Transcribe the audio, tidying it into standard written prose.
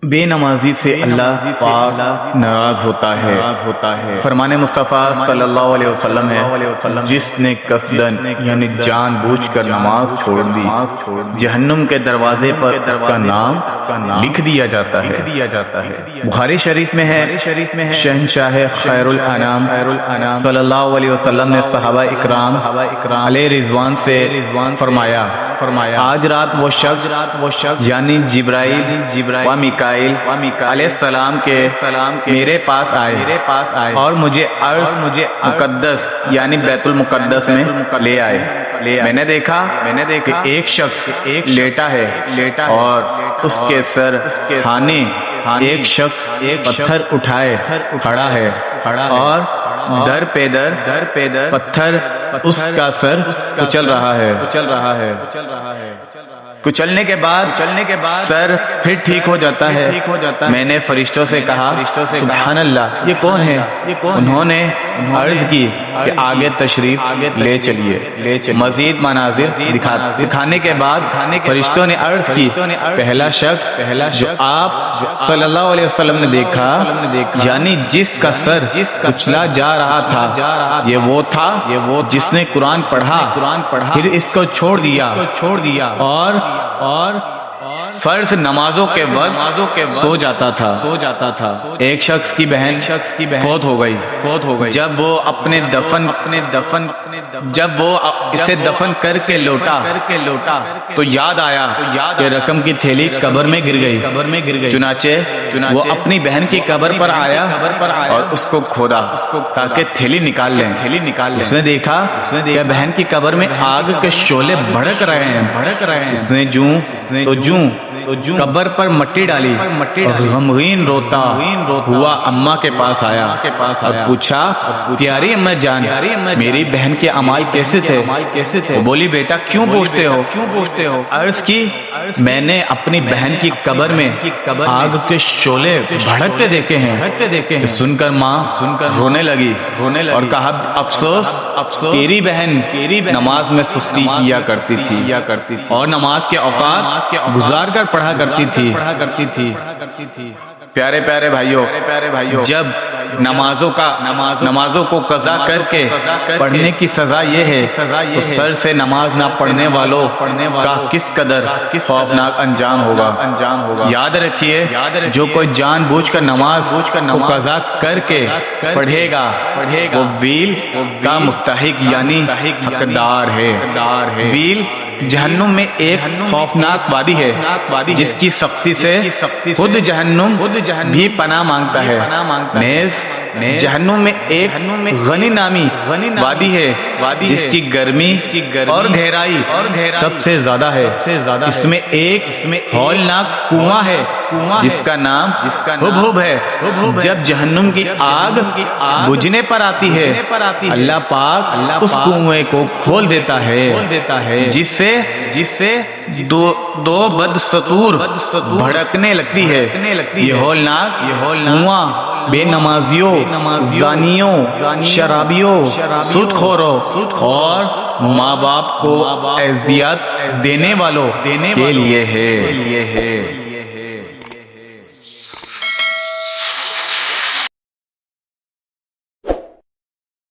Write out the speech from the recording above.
بے نمازی سے اللہ پاک ناراض ہوتا ہے۔ فرمان مصطفیٰ صلی اللہ علیہ وسلم ہے، جس نے قصدن یعنی جان بوجھ کر نماز چھوڑ دی، جہنم کے دروازے پر اس کا نام لکھ دیا جاتا ہے۔ بخاری شریف میں ہے، شہنشاہ خیر الانام صلی اللہ علیہ وسلم نے صحابہ اکرام علیہ رضوان سے فرمایا، آج رات وہ شخص یعنی جبرائیل و میکائیل علیہ السلام کے میرے پاس آئے اور مجھے عرش مقدس یعنی بیت المقدس میں لے آئے۔ میں نے دیکھا کہ ایک شخص لیٹا ہے اور اس کے سر ہانے ایک شخص پتھر اٹھائے کھڑا ہے اور در پیدر پتھر اس کا سر کچل رہا ہے۔ کچلنے کے بعد سر پھر ٹھیک ہو جاتا ہے۔ میں نے فرشتوں سے کہا، سبحان اللہ، یہ کون ہے؟ انہوں نے عرض کی کہ آگے تشریف لے چلیے، مزید مناظر دکھانے کے بعد فرشتوں نے عرض کی، پہلا شخص جو آپ صلی اللہ علیہ وسلم نے دیکھا یعنی جس کا سر کچلا جا رہا تھا، یہ وہ تھا جس نے قرآن پڑھا پھر اس کو چھوڑ دیا اور فرض نمازوں کے وقت سو جاتا تھا۔ ایک شخص کی بہن فوت ہو گئی۔ جب وہ اسے دفن کر کے لوٹا تو یاد آیا کہ رقم کی تھیلی قبر میں گر گئی۔ چنانچہ وہ اپنی بہن کی قبر پر آیا اور اس کو کھودا تاکہ تھیلی نکال لیں۔ اس نے دیکھا کہ بہن کی قبر میں آگ کے شعلے بھڑک رہے ہیں۔ اس نے جوں قبر پر مٹی ڈالی اور غمگین روتا ہوا اماں کے پاس آیا اور پوچھا، پیاری اماں جان، میری بہن کے اعمال کیسے تھے؟ وہ بولی، بیٹا کیوں پوچھتے ہو؟ عرض کی، میں نے اپنی بہن کی قبر میں آگ کے شعلے بھڑکتے دیکھے ہیں۔ سن کر ماں رونے لگی اور کہا، افسوس تیری بہن نماز میں سستی کیا کرتی تھی اور نماز کے اوقات گزار کر پڑھا کرتی تھی۔ پیارے بھائیوں، جب نمازوں کو قضا کر کے پڑھنے کی سزا یہ ہے تو سر سے نماز نہ پڑھنے والوں کا کس قدر خوفناک انجام ہوگا۔ یاد رکھیے، جو کوئی جان بوجھ کر نماز کو قضا کر کے پڑھے گا وہ ویل کا مستحق یعنی حقدار ہے۔ ویل جہنم میں ایک خوفناک وادی ہے جس کی سختی سے خود جہنم بھی پناہ مانگتا ہے۔ نیز جہنم میں ایک غنی نامی وادی ہے جس کی گرمی اور گہرائی سب سے زیادہ ہے۔ اس میں ایک ہولناک کنواں ہے جس کا نام ہب ہے۔ جب جہنم کی آگ بجھنے پر آتی ہے، اللہ پاک اس کنویں کو کھول دیتا ہے جس سے دو بدستور بھڑکنے لگتی ہے۔ یہ ہولناک کنواں بے نمازیوں، زانیوں، شرابیوں، سود خوروں اور ماں باپ کو اذیت دینے والوں کے لیے ہے۔